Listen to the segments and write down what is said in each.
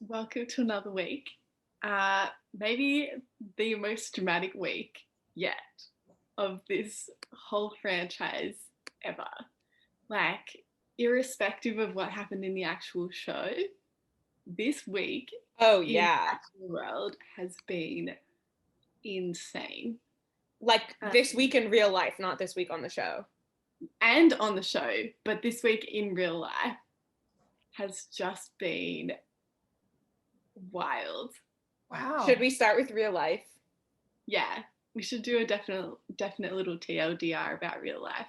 Welcome to another week. Maybe the most dramatic week yet of this whole franchise ever. Like, irrespective of what happened in the actual show, this week Oh in the yeah. actual world has been insane. Like Uh, this week in real life, not this week on the show. and on the show, but this week in real life has just been wild. Should we start with real life? Yeah, we should do a definite little TLDR about real life.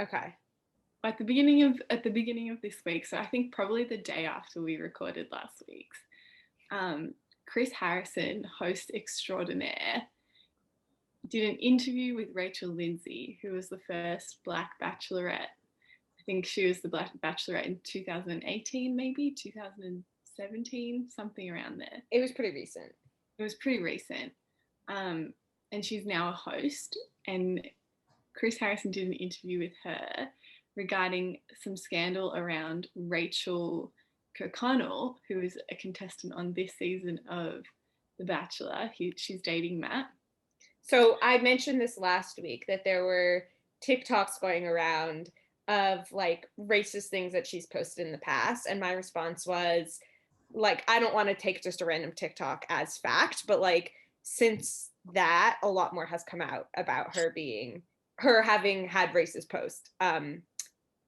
Okay. At the beginning of this week, so I think probably the day after we recorded last week's, Chris Harrison, host extraordinaire, did an interview with Rachel Lindsay, who was the first Black Bachelorette. I think she was the Black Bachelorette in 2018, maybe 2017, something around there. It was pretty recent. It was pretty recent. Um, and she's now a host. And Chris Harrison did an interview with her regarding some scandal around Rachel Kirkconnell, who is a contestant on this season of The Bachelor. She's dating Matt. So I mentioned this last week that there were TikToks going around of like racist things that she's posted in the past. And my response was like, I don't want to take just a random TikTok as fact, but like since that, a lot more has come out about her having had racist posts,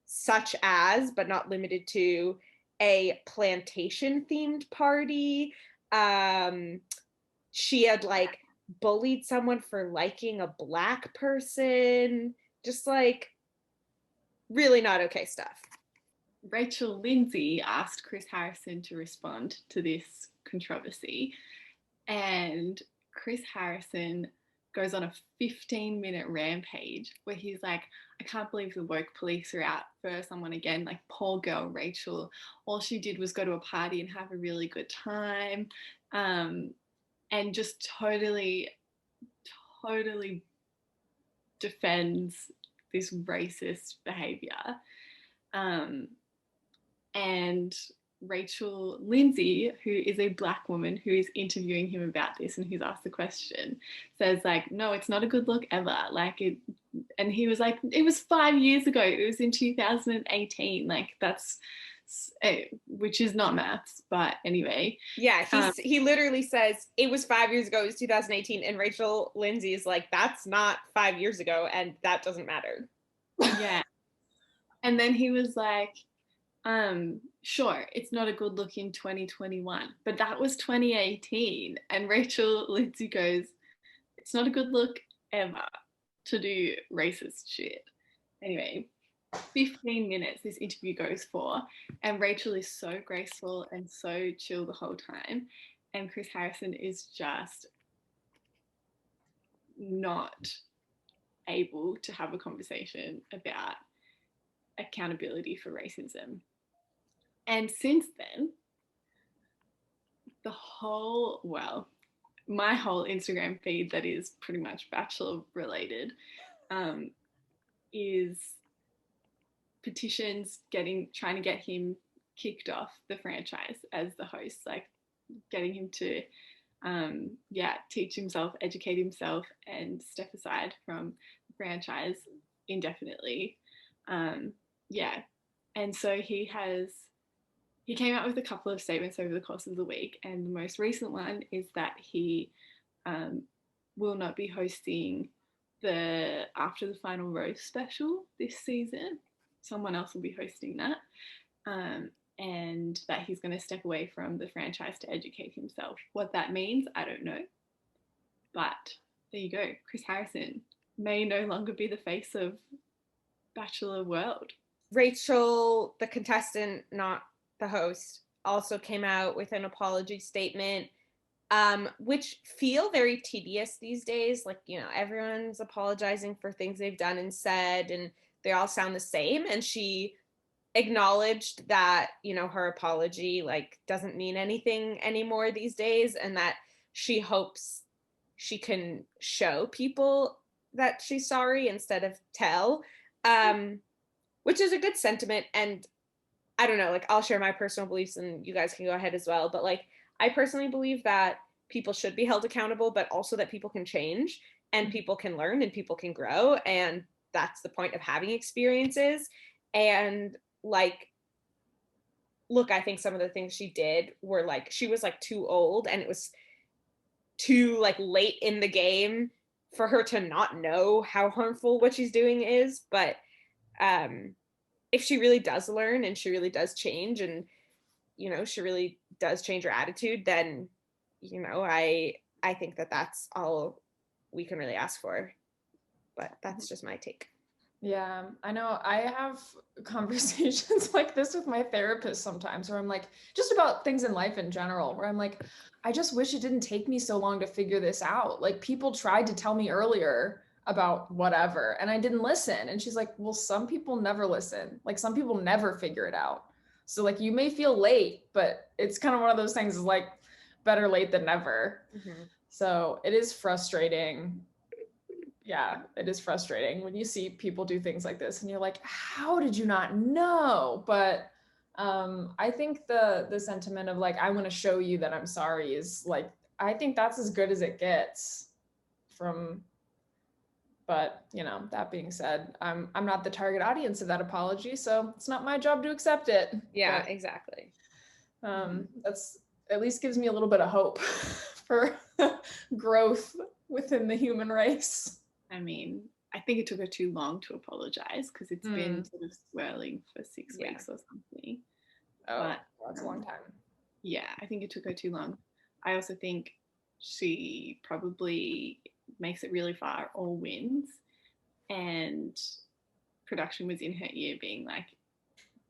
such as, but not limited to, a plantation themed party. Um, she had like bullied someone for liking a black person, just like really not okay stuff. Rachel Lindsay asked Chris Harrison to respond to this controversy, and Chris Harrison goes on a 15-minute rampage where he's like, I can't believe the woke police are out for someone again. Like, poor girl Rachel. All she did was go to a party and have a really good time. And just totally defends this racist behavior. Um, and Rachel Lindsay, who is a black woman who is interviewing him about this and who's asked the question, says like, no, it's not a good look ever. Like it, and he was like, it was 5 years ago. It was in 2018. Like that's, which is not maths, but anyway. Yeah, he literally says it was 5 years ago, it was 2018, and Rachel Lindsay is like, that's not 5 years ago, and that doesn't matter. Yeah. And then he was like, sure, it's not a good look in 2021, but that was 2018. And Rachel Lindsay goes, it's not a good look ever to do racist shit. Anyway, 15 minutes this interview goes for, and Rachel is so graceful and so chill the whole time. And Chris Harrison is just not able to have a conversation about accountability for racism. And since then, my whole Instagram feed that is pretty much Bachelor related um, is petitions trying to get him kicked off the franchise as the host, like getting him to teach himself, educate himself, and step aside from the franchise indefinitely. Yeah, and so he came out with a couple of statements over the course of the week, and the most recent one is that he will not be hosting the After the Final Rose special this season. Someone else will be hosting that, and that he's going to step away from the franchise to educate himself. What that means, I don't know. But there you go. Chris Harrison may no longer be the face of Bachelor World. Rachel, the contestant, not the host, also came out with an apology statement, which feel very tedious these days. Like, you know, everyone's apologizing for things they've done and said, and they all sound the same. And she acknowledged that, you know, her apology like doesn't mean anything anymore these days, and that she hopes she can show people that she's sorry instead of tell, which is a good sentiment. And I don't know, like I'll share my personal beliefs and you guys can go ahead as well, but like I personally believe that people should be held accountable, but also that people can change and people can learn and people can grow. And that's the point of having experiences. And like, look, I think some of the things she did were like, she was like too old and it was too like late in the game for her to not know how harmful what she's doing is. But um, if she really does learn and she really does change and, you know, she really does change her attitude, then, you know, I think that that's all we can really ask for. But that's just my take. Yeah, I know. I have conversations like this with my therapist sometimes where I'm like, just about things in life in general, where I'm like, I just wish it didn't take me so long to figure this out. Like, people tried to tell me earlier about whatever, and I didn't listen. And she's like, well, some people never listen. Like, some people never figure it out. So, like, you may feel late, but it's kind of one of those things is like, better late than never. Mm-hmm. So it is frustrating. Yeah, it is frustrating when you see people do things like this and you're like, how did you not know? But I think the sentiment of like, I want to show you that I'm sorry is like, I think that's as good as it gets from, but you know, that being said, I'm not the target audience of that apology, so it's not my job to accept it. Yeah, but, exactly. That's at least gives me a little bit of hope for growth within the human race. I mean, I think it took her too long to apologize because it's been sort of swirling for 6 weeks or something. Oh, but, that's a long time. Yeah, I think it took her too long. I also think she probably makes it really far or wins, and production was in her ear being like,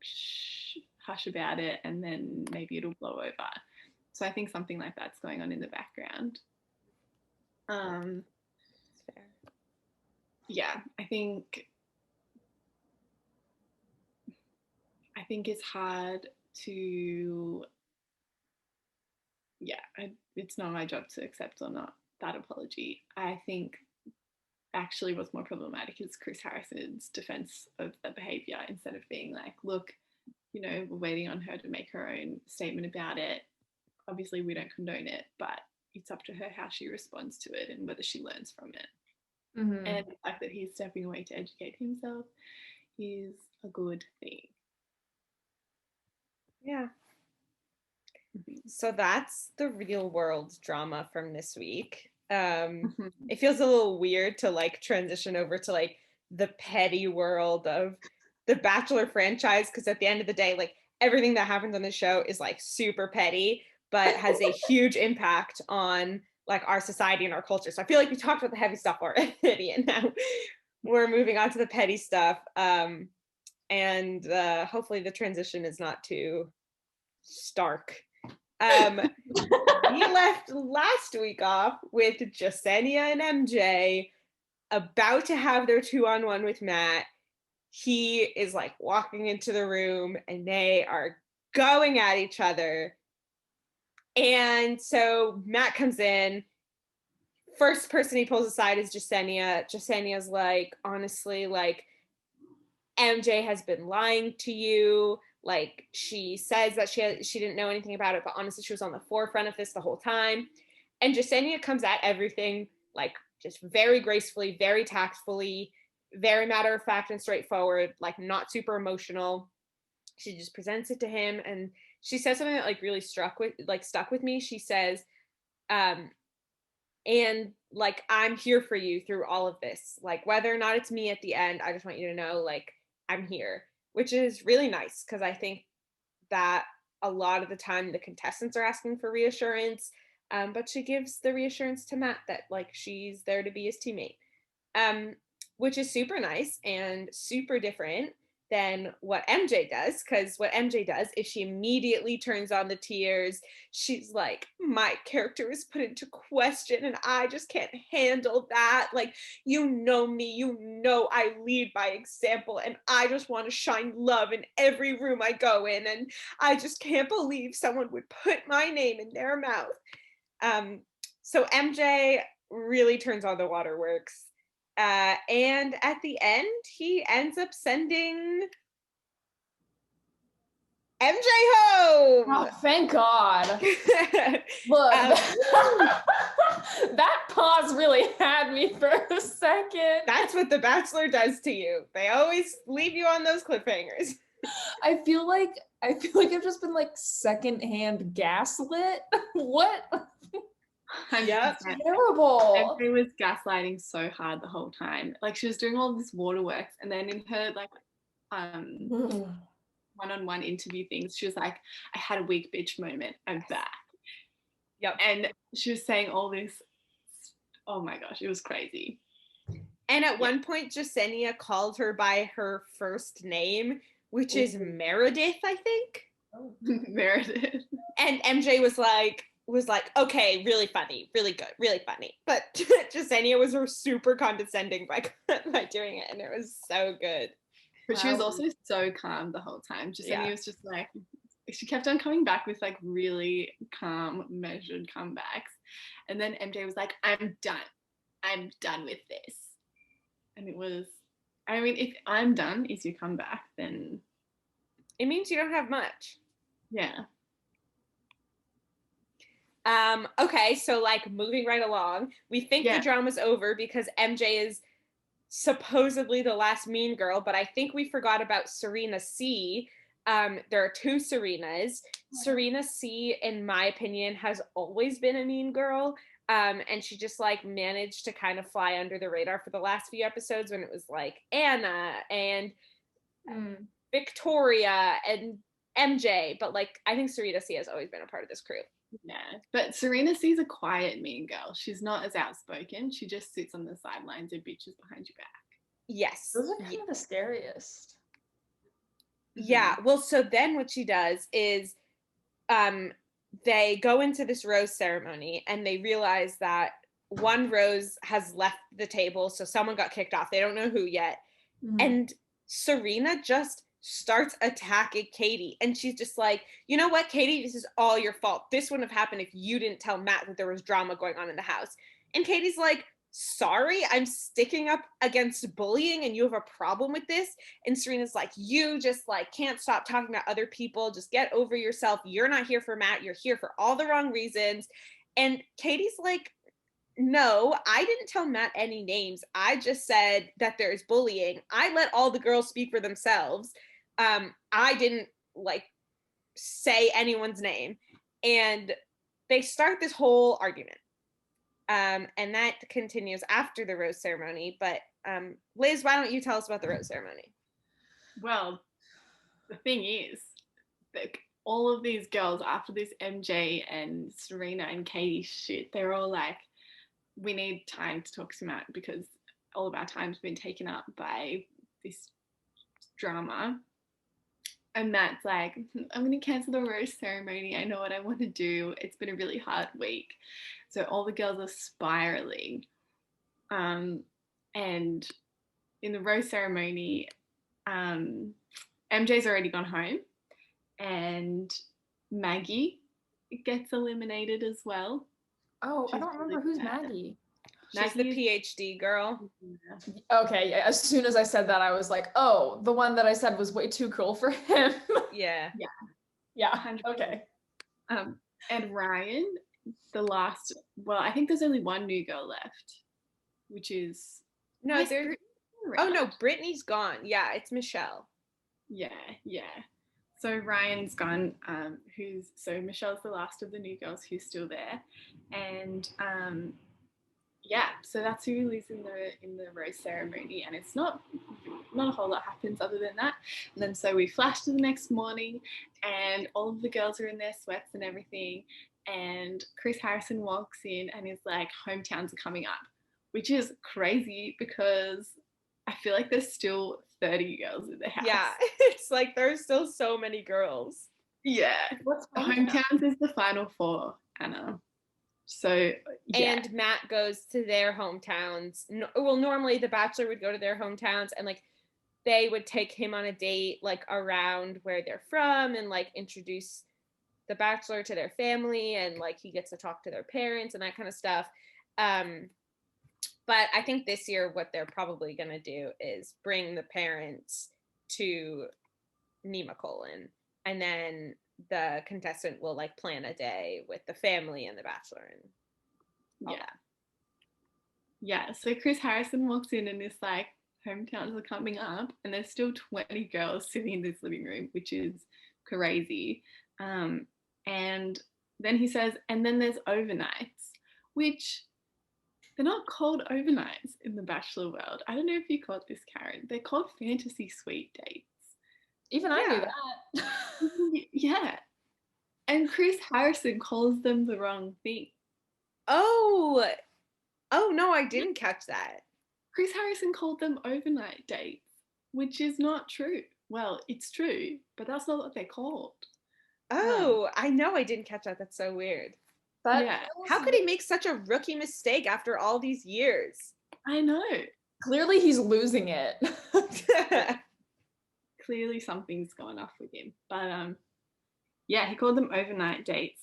shh, hush about it, and then maybe it'll blow over. So I think something like that's going on in the background. Fair. Yeah, I think it's hard to, it's not my job to accept or not that apology. I think actually what's more problematic is Chris Harrison's defense of the behavior, instead of being like, look, you know, we're waiting on her to make her own statement about it. Obviously, we don't condone it, but it's up to her how she responds to it and whether she learns from it. Mm-hmm. And the fact that he's stepping away to educate himself is a good thing. Yeah. So that's the real world drama from this week. It feels a little weird to like transition over to like the petty world of the Bachelor franchise, because at the end of the day, like everything that happens on the show is like super petty, but has a huge impact on like our society and our culture. So I feel like we talked about the heavy stuff already, and now we're moving on to the petty stuff. And hopefully the transition is not too stark. We left last week off with Jasenia and MJ about to have their 2-on-1 with Matt. He is like walking into the room and they are going at each other. And so Matt comes in. First person he pulls aside is Jasenia. Jasenia's like, honestly, like, MJ has been lying to you. Like, she says that she didn't know anything about it, but honestly, she was on the forefront of this the whole time. And Jasenia comes at everything like just very gracefully, very tactfully, very matter of fact and straightforward, like not super emotional. She just presents it to him, and she says something that like really stuck with me. She says, and like, I'm here for you through all of this. Like, whether or not it's me at the end, I just want you to know, like, I'm here, which is really nice, because I think that a lot of the time the contestants are asking for reassurance, but she gives the reassurance to Matt that like she's there to be his teammate, which is super nice and super different than what MJ does, because what MJ does is she immediately turns on the tears. She's like, my character is put into question and I just can't handle that. Like, you know me, you know I lead by example, and I just want to shine love in every room I go in, and I just can't believe someone would put my name in their mouth. So MJ really turns on the waterworks. And at the end, he ends up sending MJ home. Oh, thank God. Look, that pause really had me for a second. That's what The Bachelor does to you. They always leave you on those cliffhangers. I feel like I've just been like secondhand gaslit. What? Yep. Terrible. MJ was gaslighting so hard the whole time. Like she was doing all this waterworks, and then in her like one-on-one interview things, she was like, I had a weak bitch moment, I'm back. Yep. And she was saying all this, oh my gosh, it was crazy. And at one point, Jasenia called her by her first name, which is Meredith, I think. Oh. Meredith. And MJ was like, okay, really funny, really good, really funny. But Jasenia was super condescending by doing it, and it was so good. But she was also so calm the whole time. Jasenia was just like, she kept on coming back with like really calm, measured comebacks. And then MJ was like, I'm done with this. And it was, I mean, if I'm done is your comeback, then it means you don't have much. Yeah. Okay, so like moving right along, we think the drama's over because MJ is supposedly the last mean girl, but I think we forgot about Serena C. There are two Serenas. Serena C, in my opinion, has always been a mean girl. And she just like managed to kind of fly under the radar for the last few episodes when it was like Anna and Victoria and MJ. But like, I think Serena C has always been a part of this crew. Yeah, but Serena C's a quiet mean girl. She's not as outspoken. She just sits on the sidelines and bitches behind your back. Yes. Those are kind of the scariest. Yeah. Well, so then what she does is they go into this rose ceremony and they realize that one rose has left the table. So someone got kicked off. They don't know who yet. And Serena just starts attacking Katie. And she's just like, you know what, Katie, this is all your fault. This wouldn't have happened if you didn't tell Matt that there was drama going on in the house. And Katie's like, sorry, I'm sticking up against bullying and you have a problem with this. And Serena's like, you just like can't stop talking about other people. Just get over yourself. You're not here for Matt. You're here for all the wrong reasons. And Katie's like, no, I didn't tell Matt any names. I just said that there's bullying. I let all the girls speak for themselves. I didn't like say anyone's name. And they start this whole argument. And that continues after the rose ceremony. But Liz, why don't you tell us about the rose ceremony? Well, the thing is, like, all of these girls after this MJ and Serena and Katie shit, they're all like, we need time to talk to Matt because all of our time's been taken up by this drama. And Matt's like, I'm going to cancel the rose ceremony. I know what I want to do. It's been a really hard week. So all the girls are spiraling. And in the rose ceremony, MJ's already gone home. And Maggie gets eliminated as well. Oh, I don't remember who's Maggie. She's the PhD girl. Okay, yeah. As soon as I said that, I was like, oh, the one that I said was way too cool for him. Yeah. Okay. And Ryan, the last, well, I think there's only one new girl left, which is Brittany's gone. Yeah, it's Michelle. Yeah. So Ryan's gone, so Michelle's the last of the new girls who's still there. And so that's who lives in the rose ceremony, and it's not a whole lot happens other than that. And then so we flash to the next morning, and all of the girls are in their sweats and everything, and Chris Harrison walks in and is like, hometowns are coming up, which is crazy because I feel like there's still 30 girls in the house. Yeah, it's like there's still so many girls. Yeah. Hometowns is the final four, Anna. So, yeah. And Matt goes to their hometowns. Well, normally the Bachelor would go to their hometowns and like they would take him on a date like around where they're from and like introduce the Bachelor to their family and like he gets to talk to their parents and that kind of stuff. But I think this year what they're probably going to do is bring the parents to Nemacolin and then the contestant will like plan a day with the family and the Bachelor and all Yeah. that. Yeah, so Chris Harrison walks in and is like, hometowns are coming up, and there's still 20 girls sitting in this living room, which is crazy. And then he says, and then there's overnights, which they're not called overnights in the Bachelor world. I don't know if you caught this, Karen. They're called fantasy suite dates. Even I knew that. Yeah. And Chris Harrison calls them the wrong thing. Oh no, I didn't catch that. Chris Harrison called them overnight dates, which is not true. Well, it's true, but that's not what they're called. Oh, I know, I didn't catch that. That's so weird. Yeah. How could he make such a rookie mistake after all these years? I know. Clearly he's losing it. Clearly something's gone off with him. But yeah, he called them overnight dates.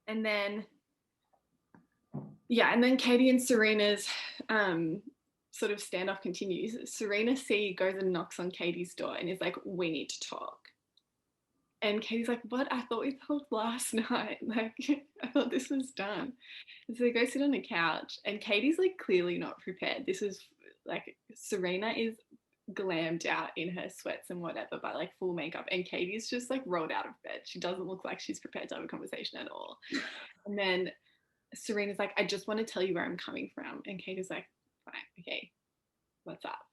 And then Katie and Serena's sort of standoff continues. Serena C goes and knocks on Katie's door and is like, we need to talk. And Katie's like, what? I thought we talked last night. Like, I thought this was done. And so they go sit on a couch, and Katie's like clearly not prepared. This is like, Serena is glammed out in her sweats and whatever, but like full makeup. And Katie's just like rolled out of bed. She doesn't look like she's prepared to have a conversation at all. And then Serena's like, I just want to tell you where I'm coming from. And Katie's like, fine, okay, what's up?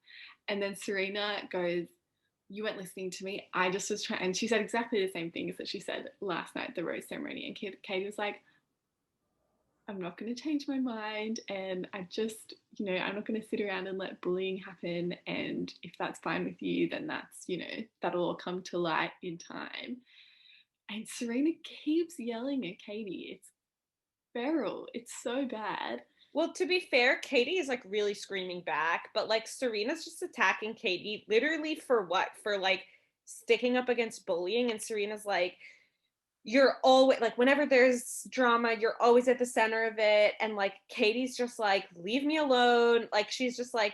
And then Serena goes, you weren't listening to me. I just was trying. And she said exactly the same things that she said last night at the rose ceremony. And Katie was like, I'm not going to change my mind. And I just, I'm not going to sit around and let bullying happen. And if that's fine with you, then that's, that'll all come to light in time. And Serena keeps yelling at Katie. It's feral. It's so bad. Well, to be fair, Katie is like really screaming back, but like Serena's just attacking Katie literally for what? For like sticking up against bullying. And Serena's like, you're always like, whenever there's drama, you're always at the center of it. And like Katie's just like, leave me alone. Like she's just like,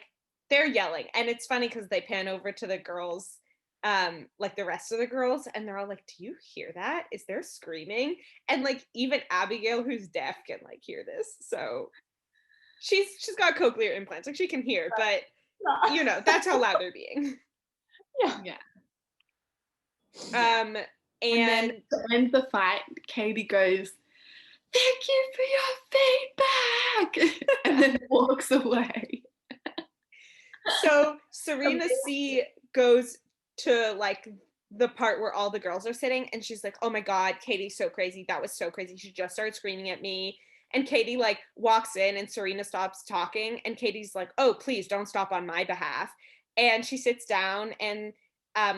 they're yelling. And it's funny because they pan over to the girls, like the rest of the girls, and they're all like, do you hear that? Is there screaming? And like even Abigail, who's deaf, can like hear this. So she's got cochlear implants, like she can hear, but that's how loud they're being. Yeah. And then to end the fight, Katie goes, thank you for your feedback, and then walks away. So Serena C goes to like the part where all the girls are sitting, and she's like, oh my god, Katie's so crazy. That was so crazy. She just started screaming at me. And Katie like walks in, and Serena stops talking, and Katie's like, oh, please don't stop on my behalf. And she sits down, and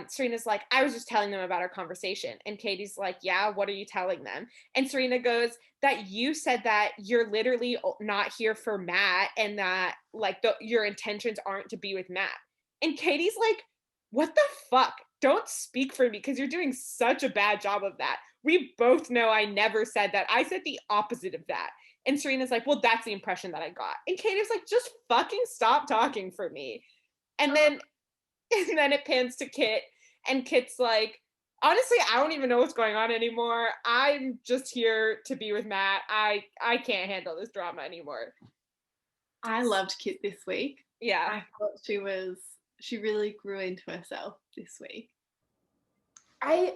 Serena's like, I was just telling them about our conversation. And Katie's like, yeah, what are you telling them? And Serena goes, that you said that you're literally not here for Matt, and that like your intentions aren't to be with Matt. And Katie's like, what the fuck? Don't speak for me because you're doing such a bad job of that. We both know I never said that. I said the opposite of that. And Serena's like, well, that's the impression that I got. And Katie's like, just fucking stop talking for me. And then it pans to Kit, and Kit's like, honestly, I don't even know what's going on anymore. I'm just here to be with Matt. I can't handle this drama anymore. I loved Kit this week. Yeah. I thought she really grew into herself this week. I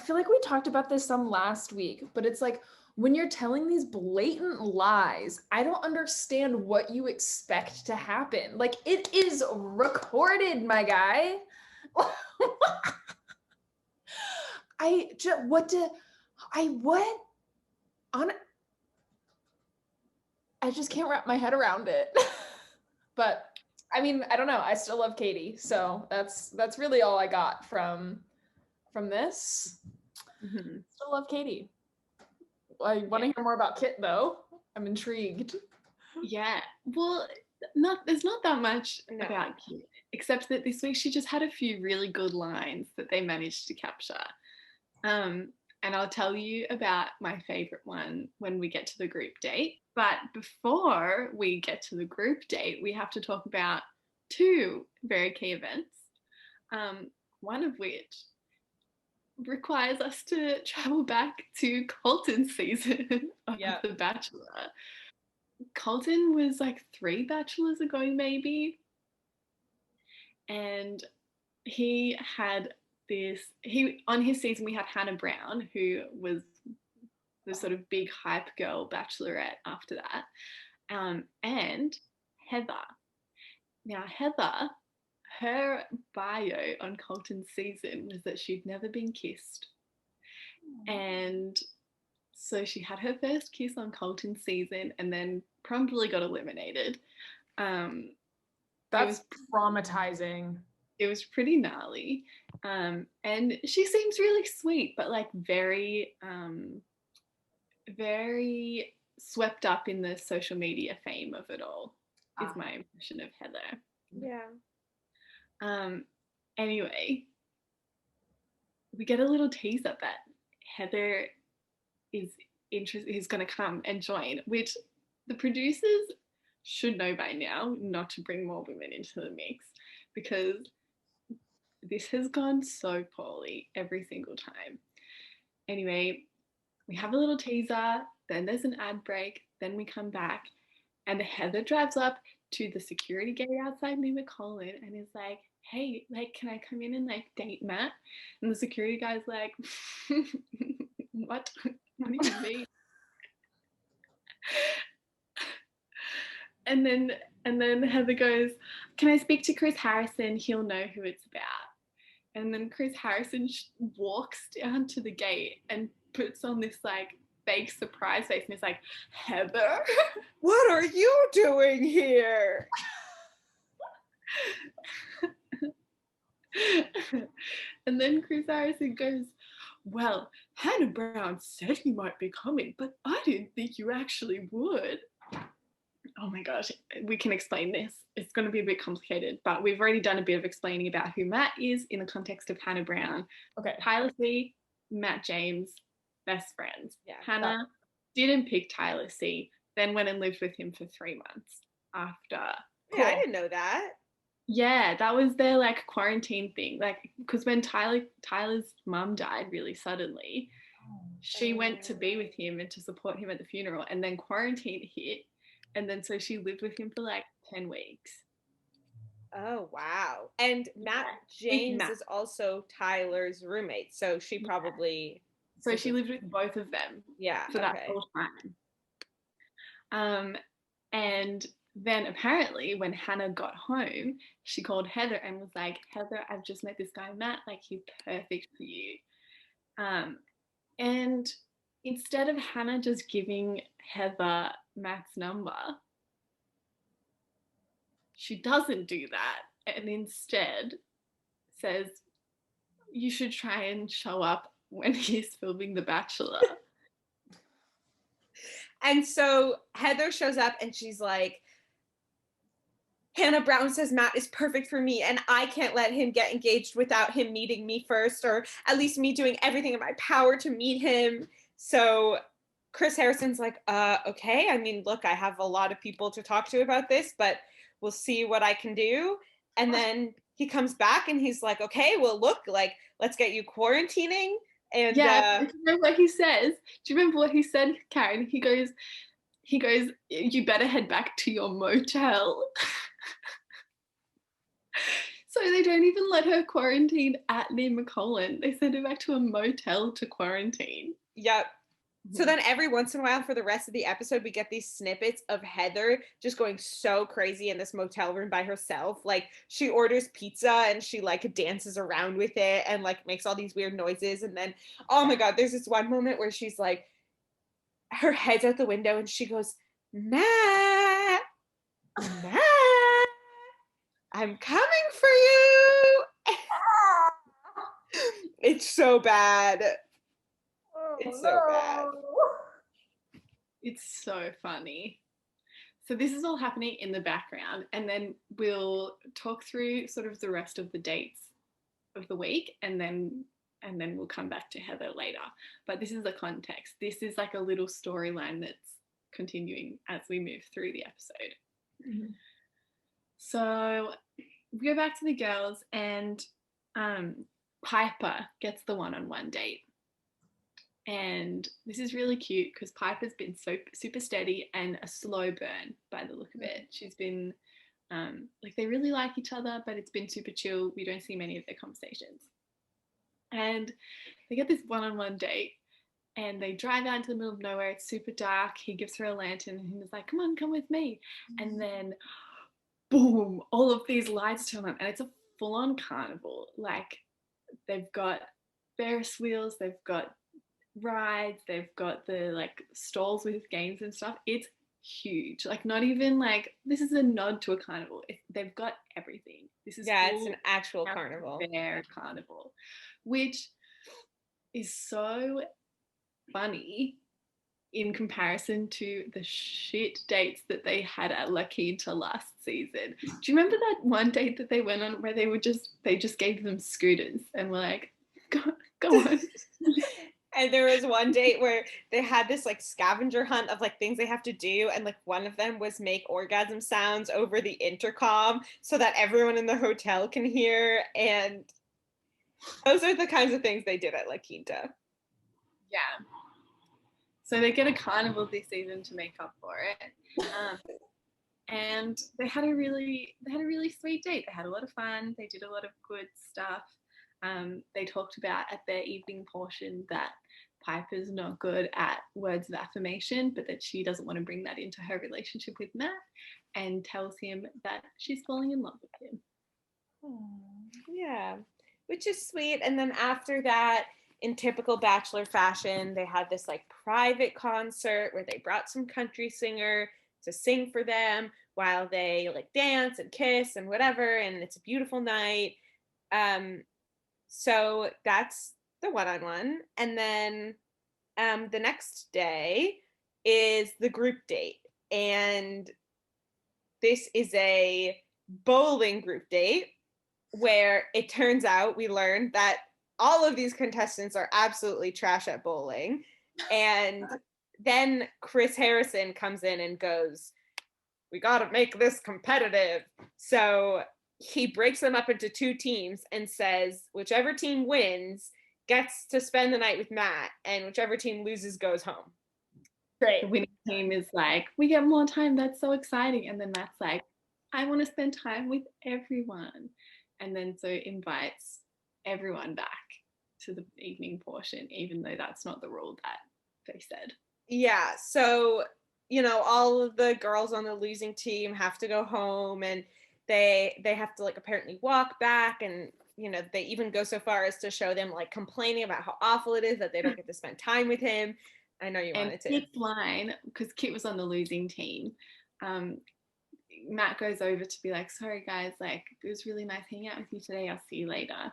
feel like we talked about this some last week, but it's like when you're telling these blatant lies, I don't understand what you expect to happen. Like, it is recorded, my guy. I just can't wrap my head around it. But I mean, I don't know. I still love Katie. So that's really all I got from this. Mm-hmm. Still love Katie. I want to hear more about Kit though. I'm intrigued. Yeah. Well, there's not that much about Kit, except that this week she just had a few really good lines that they managed to capture. And I'll tell you about my favorite one when we get to the group date. But before we get to the group date, we have to talk about two very key events. One of which requires us to travel back to Colton's season of Yep. The Bachelor. Colton was like 3 bachelors ago, maybe. And he had on his season, we had Hannah Brown, who was the sort of big hype girl bachelorette after that, and Heather. Now, Heather, her bio on Colton's season was that she'd never been kissed. And so she had her first kiss on Colton's season and then promptly got eliminated. That's traumatizing. It was pretty gnarly. And she seems really sweet, but like very, very swept up in the social media fame of it all, is my impression of Heather. Yeah. Anyway, we get a little teaser that Heather is going to come and join, which the producers should know by now not to bring more women into the mix, because this has gone so poorly every single time. Anyway, we have a little teaser, then there's an ad break, then we come back, and Heather drives up to the security gate outside me with Colin and is like, hey, like, can I come in and like date Matt? And the security guy's like, what? What do you mean? And then Heather goes, can I speak to Chris Harrison? He'll know who it's about. And then Chris Harrison walks down to the gate and puts on this like fake surprise face and is like, Heather? What are you doing here? And then Chris Harrison goes, well, Hannah Brown said he might be coming, but I didn't think you actually would. Oh my gosh, we can explain this. It's going to be a bit complicated, but we've already done a bit of explaining about who Matt is in the context of Hannah Brown. Okay. Tyler C, Matt James, best friends. Yeah, Hannah didn't pick Tyler C, then went and lived with him for 3 months after. Yeah, I didn't know that. Yeah, that was their like quarantine thing. Like, because when Tyler's mum died really suddenly, she went to be with him and to support him at the funeral, and then quarantine hit, and then so she lived with him for like 10 weeks. Oh wow. And Matt James is also Tyler's roommate, so she probably so she lived with both of them for that whole time. And then apparently when Hannah got home, she called Heather and was like, Heather, I've just met this guy Matt, like he's perfect for you. And instead of Hannah just giving Heather Matt's number, she doesn't do that and instead says, you should try and show up when he's filming The Bachelor. And so Heather shows up and she's like, Hannah Brown says Matt is perfect for me and I can't let him get engaged without him meeting me first, or at least me doing everything in my power to meet him. So Chris Harrison's like, okay, I mean, look, I have a lot of people to talk to about this, but we'll see what I can do. And then he comes back and he's like, okay, well, look, like, let's get you quarantining. And do you remember what he says? Do you remember what he said, Karen? He goes, you better head back to your motel. So they don't even let her quarantine at near McCollin. They send her back to a motel to quarantine. Yep. So then every once in a while for the rest of the episode, we get these snippets of Heather just going so crazy in this motel room by herself. Like she orders pizza and she like dances around with it and like makes all these weird noises. And then, oh my God, there's this one moment where she's like, her head's out the window and she goes, Matt, I'm coming for you. It's so bad. It's so bad. It's so funny. So this is all happening in the background, and then we'll talk through sort of the rest of the dates of the week, and then we'll come back to Heather later. But this is the context. This is like a little storyline that's continuing as we move through the episode. Mm-hmm. So we go back to the girls, and Piper gets the one-on-one date. And this is really cute because Piper's been so super steady and a slow burn by the look of it. She's been like, they really like each other, but it's been super chill. We don't see many of their conversations. And they get this one-on-one date and they drive out into the middle of nowhere. It's super dark. He gives her a lantern and he's like, come on, come with me. And then boom, all of these lights turn on and it's a full-on carnival. Like, they've got Ferris wheels, they've got rides, they've got the like stalls with games and stuff. It's huge. Like, not even like this is a nod to a carnival. They've got everything. This is it's an actual carnival. Fair carnival, which is so funny in comparison to the shit dates that they had at La Quinta last season. Do you remember that one date that they went on where they just gave them scooters and were like, go on. And there was one date where they had this like scavenger hunt of like things they have to do, and like one of them was make orgasm sounds over the intercom so that everyone in the hotel can hear. And those are the kinds of things they did at La Quinta. Yeah. So they get a carnival this season to make up for it. And they had a really sweet date. They had a lot of fun. They did a lot of good stuff. They talked about at their evening portion that Piper's not good at words of affirmation, but that she doesn't want to bring that into her relationship with Matt, and tells him that she's falling in love with him. Yeah, which is sweet. And then after that, in typical Bachelor fashion, they had this like private concert where they brought some country singer to sing for them while they like dance and kiss and whatever, and it's a beautiful night. So that's the one-on-one. And then the next day is the group date. And this is a bowling group date where it turns out we learned that all of these contestants are absolutely trash at bowling. And then Chris Harrison comes in and goes, we got to make this competitive. So he breaks them up into two teams and says, whichever team wins gets to spend the night with Matt, and whichever team loses goes home. Great. The winning team is like, we get more time. That's so exciting. And then Matt's like, I want to spend time with everyone. And then so invites everyone back to the evening portion, even though that's not the rule that they said. Yeah. So, you know, all of the girls on the losing team have to go home, and they have to like apparently walk back, and you know, they even go so far as to show them like complaining about how awful it is that they don't get to spend time with him. I know you wanted to. Kit's line, because Kit was on the losing team, Matt goes over to be like, sorry guys, like it was really nice hanging out with you today, I'll see you later.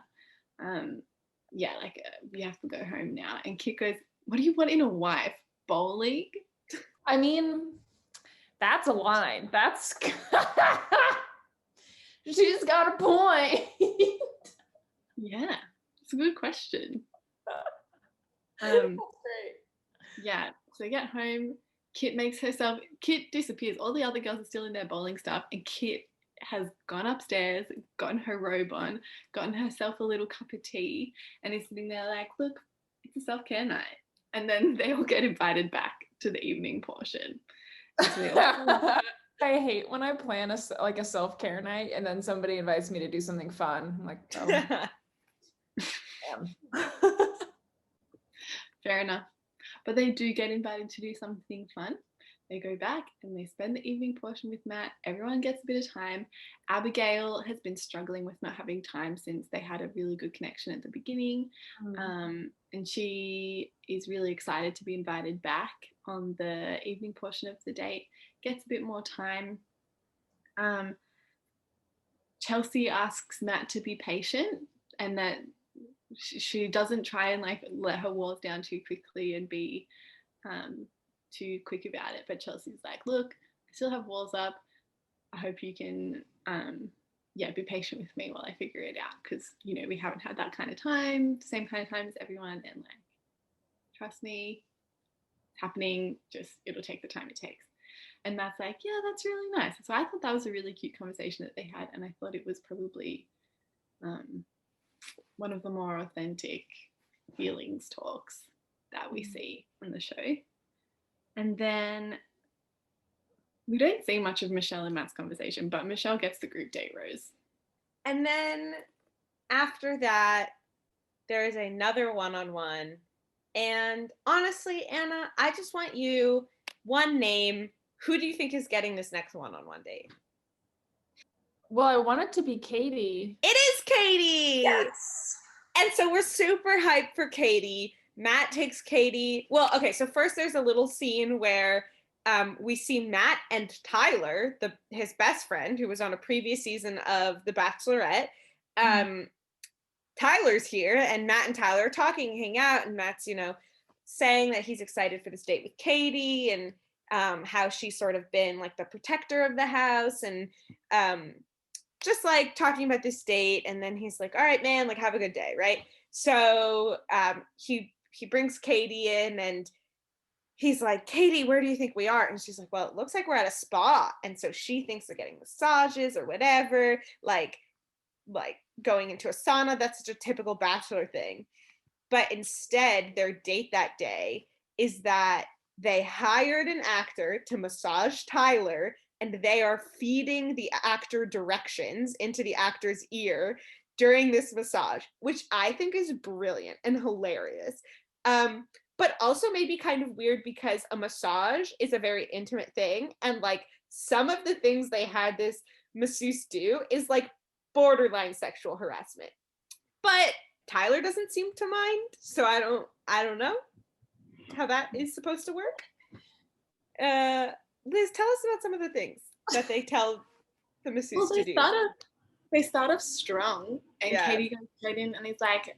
Yeah, like we have to go home now. And Kit goes, what do you want in a wife? Bowling? I mean, that's a line. That's she's got a point. Yeah, it's a good question. That's great. Yeah, so they get home. Kit disappears. All the other girls are still in their bowling stuff, and Kit has gone upstairs, gotten her robe on, gotten herself a little cup of tea, and is sitting there like, look, it's a self-care night. And then they all get invited back to the evening portion. I hate when I plan a self-care night and then somebody invites me to do something fun. I'm like, oh. Fair enough. But they do get invited to do something fun. They go back and they spend the evening portion with Matt. Everyone gets a bit of time. Abigail has been struggling with not having time since they had a really good connection at the beginning. And she is really excited to be invited back on the evening portion of the date. Gets a bit more time. Chelsea asks Matt to be patient and that she doesn't try and like let her walls down too quickly and be too quick about it. But Chelsea's like, look, I still have walls up. I hope you can be patient with me while I figure it out, because you know we haven't had that kind of time, the same kind of time as everyone, and like trust me, it's happening, just it'll take the time it takes. And Matt's like, yeah, that's really nice. So I thought that was a really cute conversation that they had, and I thought it was probably one of the more authentic feelings talks that we see on the show. And then we don't see much of Michelle and Matt's conversation, but Michelle gets the group date rose. And then after that, there is another one-on-one. And honestly, Anna, I just want you one name. Who do you think is getting this next one-on-one date? Well, I want it to be Katie. It is Katie! Yes! And so we're super hyped for Katie. Matt takes Katie. Well, okay, so first there's a little scene where we see Matt and Tyler, his best friend, who was on a previous season of The Bachelorette. Tyler's here, and Matt and Tyler are talking, hang out, and Matt's, saying that he's excited for this date with Katie, and how she's sort of been like the protector of the house, and just like talking about this date. And then he's like, all right, man, like have a good day, right? So he brings Katie in, and he's like, Katie, where do you think we are? And she's like, well, it looks like we're at a spa. And so she thinks they're getting massages or whatever, like going into a sauna. That's such a typical Bachelor thing. But instead, their date that day is that they hired an actor to massage Tyler, and they are feeding the actor directions into the actor's ear during this massage, which I think is brilliant and hilarious. But also maybe kind of weird because a massage is a very intimate thing. And like some of the things they had this masseuse do is like borderline sexual harassment. But Tyler doesn't seem to mind. So I don't know how that is supposed to work. Liz, tell us about some of the things that they tell the masseuse to do. They start off strong, and Katie goes straight in, and he's like,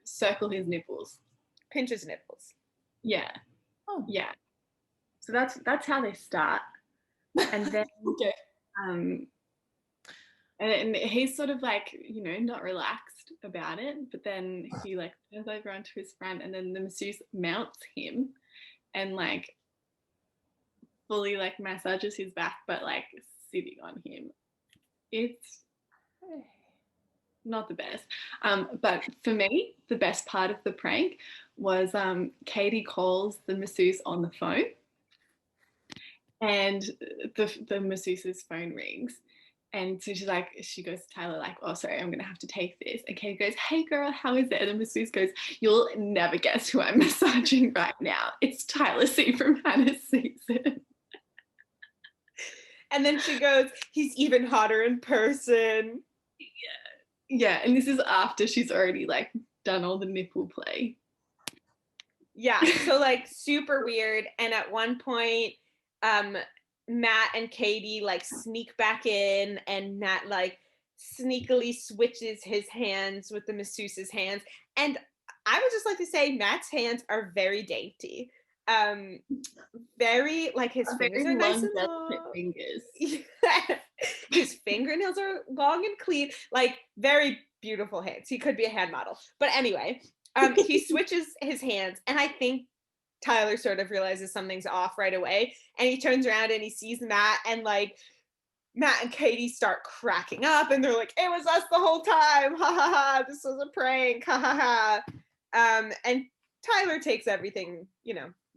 circle his nipples. Pinch his nipples. Yeah. Oh. Yeah. So that's how they start. And then okay. And he's sort of like, not relaxed about it, but then he like goes over onto his friend, and then the masseuse mounts him and like fully like massages his back, but like sitting on him. It's not the best. But for me, the best part of the prank was Katie calls the masseuse on the phone, and the masseuse's phone rings. And so she goes to Tyler like, oh, sorry, I'm going to have to take this. And Katie goes, hey, girl, how is it? And the masseuse goes, you'll never guess who I'm massaging right now. It's Tyler C from Hannah's season. And then she goes, he's even hotter in person. Yeah, and this is after she's already like done all the nipple play. Yeah, so like super weird. And at one point, Matt and Katie like sneak back in, and Matt like sneakily switches his hands with the masseuse's hands. And I would just like to say Matt's hands are very dainty. Very like his fingers are nice and long. Fingers. His fingernails are long and clean, like very beautiful hands. He could be a hand model. But anyway, he switches his hands, and I think Tyler sort of realizes something's off right away, and he turns around and he sees Matt, and like Matt and Katie start cracking up, and they're like, it was us the whole time, ha ha ha, this was a prank, ha ha ha. And Tyler takes everything,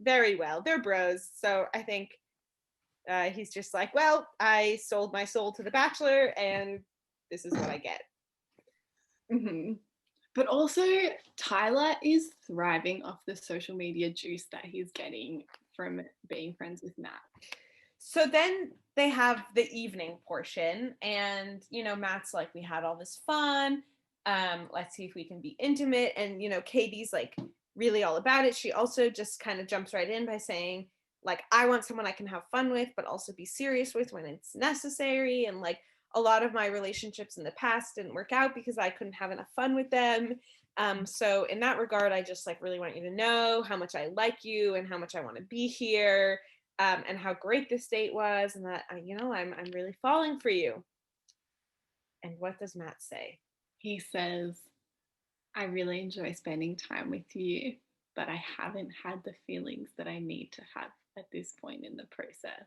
very well. They're bros, so I think he's just like, well, I sold my soul to The Bachelor, and this is what I get. Mm-hmm. But also, Tyler is thriving off the social media juice that he's getting from being friends with Matt. So then they have the evening portion, and, Matt's like, we had all this fun. Let's see if we can be intimate. And, Katie's like really all about it. She also just kind of jumps right in by saying, like, I want someone I can have fun with, but also be serious with when it's necessary. And like, a lot of my relationships in the past didn't work out because I couldn't have enough fun with them. So in that regard, I just like really want you to know how much I like you and how much I want to be here, and how great this date was, and that I'm really falling for you. And what does Matt say? He says, I really enjoy spending time with you, but I haven't had the feelings that I need to have at this point in the process.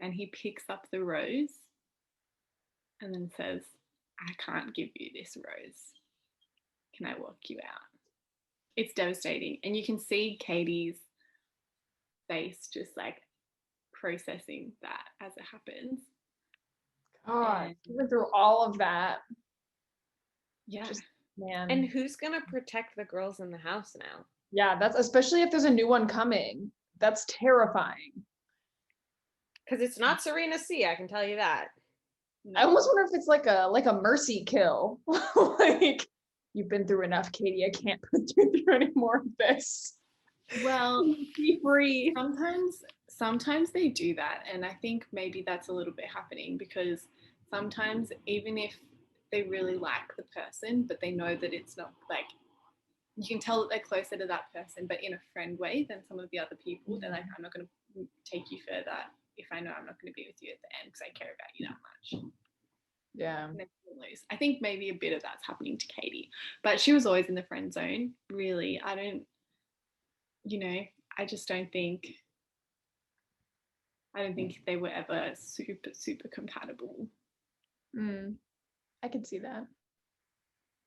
And he picks up the rose and then says, I can't give you this rose. Can I walk you out? It's devastating. And you can see Katie's face just like processing that as it happens. God, And we went through all of that. yeah. Just, man. And who's gonna protect the girls in the house now? Yeah, that's especially if there's a new one coming. That's terrifying. Because it's not Serena C, I can tell you that. I almost wonder if it's like a mercy kill. Like, you've been through enough, Katie. I can't put you through any more of this. Well, Be free. sometimes they do that, and I think maybe that's a little bit happening, because sometimes even if they really like the person, but they know that it's not like, you can tell that they're closer to that person, but in a friend way than some of the other people. They're like, I'm not going to take you further if I know I'm not going to be with you at the end because I care about you that much. Yeah. I think maybe a bit of that's happening to Katie, but she was always in the friend zone. Really, I just don't think they were ever super compatible. I could see that.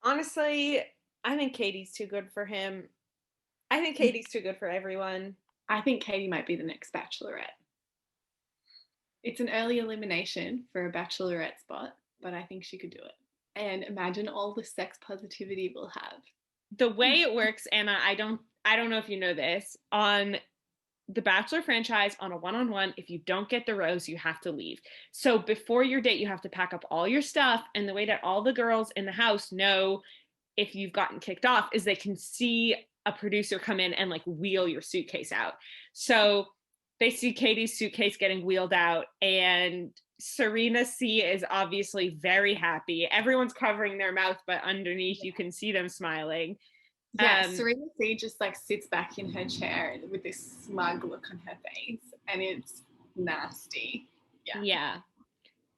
Honestly, I think Katie's too good for him. I think Katie's too good for everyone. I think Katie might be the next Bachelorette. It's an early elimination for a Bachelorette spot, but I think she could do it. And imagine all the sex positivity we'll have. The way it works, Anna, I don't know if you know this, on the Bachelor franchise, on a one-on-one, if you don't get the rose, you have to leave. So before your date, you have to pack up all your stuff. And the way that all the girls in the house know if you've gotten kicked off is they can see a producer come in and like wheel your suitcase out. So they see Katie's suitcase getting wheeled out, and Serena C is obviously very happy. Everyone's covering their mouth, but underneath you can see them smiling. Yeah, Serena C just like sits back in her chair with this smug look on her face, and it's nasty. Yeah.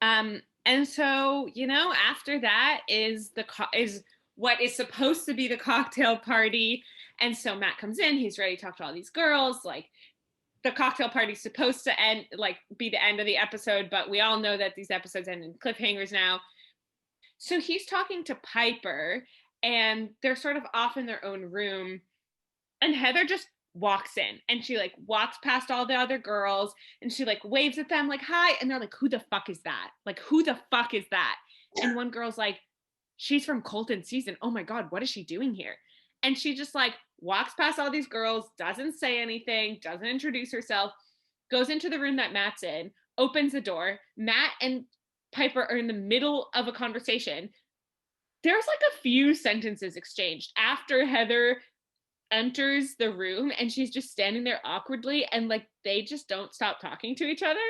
And so, after that is what is supposed to be the cocktail party. And so Matt comes in, he's ready to talk to all these girls. Like, the cocktail party's supposed to end, like, be the end of the episode, but we all know that these episodes end in cliffhangers now. So he's talking to Piper, and they're sort of off in their own room, and Heather just walks in, and she like walks past all the other girls, and she like waves at them like, hi, and they're like, who the fuck is that? Like, who the fuck is that? And one girl's like, she's from Colton season. Oh my God, what is she doing here? And she just like walks past all these girls, doesn't say anything, doesn't introduce herself, goes into the room that Matt's in, opens the door. Matt and Piper are in the middle of a conversation. There's like a few sentences exchanged after Heather enters the room, and she's just standing there awkwardly, and like they just don't stop talking to each other.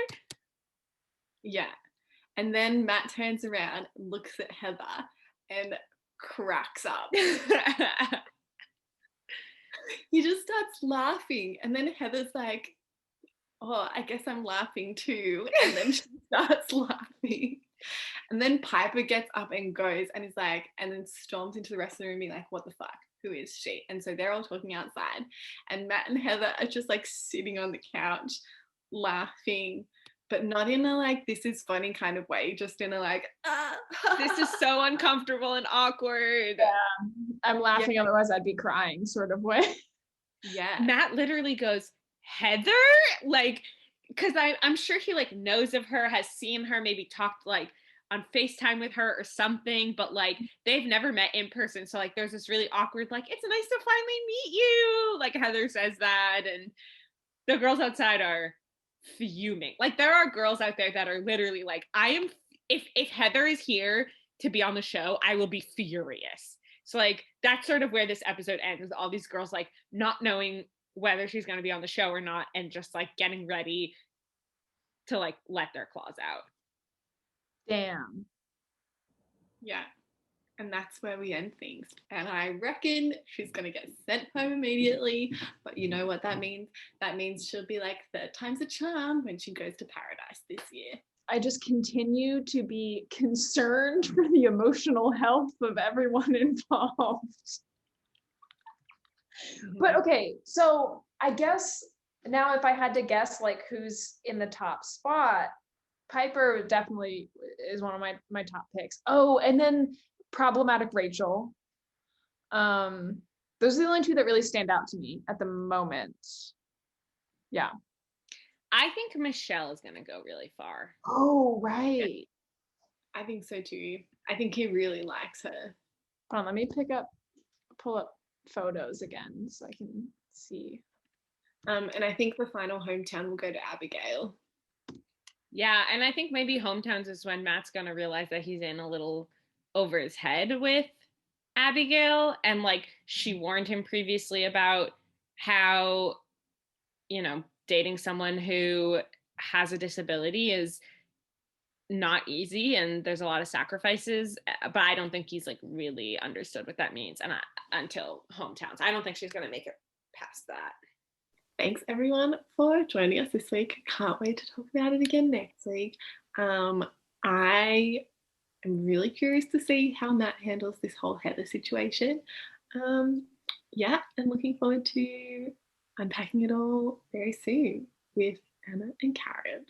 Yeah. And then Matt turns around, looks at Heather, and cracks up. He just starts laughing, and then Heather's like, oh, I guess I'm laughing too. And then she starts laughing. And then Piper gets up and goes and is like, and then storms into the rest of the room being like, what the fuck? Who is she? And so they're all talking outside. And Matt and Heather are just like sitting on the couch laughing, but not in a like, this is funny kind of way, just in a like, this is so uncomfortable and awkward. Yeah. I'm laughing, otherwise I'd be crying sort of way. Yeah. Matt literally goes, Heather? Like, because I'm sure he like knows of her, has seen her, maybe talked like on FaceTime with her or something, but like they've never met in person. So like there's this really awkward, like, it's nice to finally meet you. Like Heather says that, and the girls outside are fuming. Like there are girls out there that are literally like, if Heather is here to be on the show, I will be furious. So like that's sort of where this episode ends. All these girls like not knowing whether she's going to be on the show or not, and just like getting ready to like let their claws out. Damn. Yeah. And that's where we end things. And I reckon she's going to get sent home immediately. But you know what that means? That means she'll be like third time's a charm when she goes to paradise this year. I just continue to be concerned for the emotional health of everyone involved. But okay, so I guess now if I had to guess like who's in the top spot, Piper definitely is one of my top picks. Oh, and then problematic Rachel. Those are the only two that really stand out to me at the moment. Yeah. I think Michelle is going to go really far. Oh, right. I think so too. I think he really likes her. Hold on, let me pull up photos again so I can see. And I think the final hometown will go to Abigail. Yeah, and I think maybe hometowns is when Matt's going to realize that he's in a little over his head with Abigail, and like she warned him previously about how, dating someone who has a disability is not easy and there's a lot of sacrifices, but I don't think he's like really understood what that means until hometowns. I don't think she's going to make it past that. Thanks everyone for joining us this week. Can't wait to talk about it again next week. I am really curious to see how Matt handles this whole Heather situation. Yeah, and looking forward to unpacking it all very soon with Anna and Karen.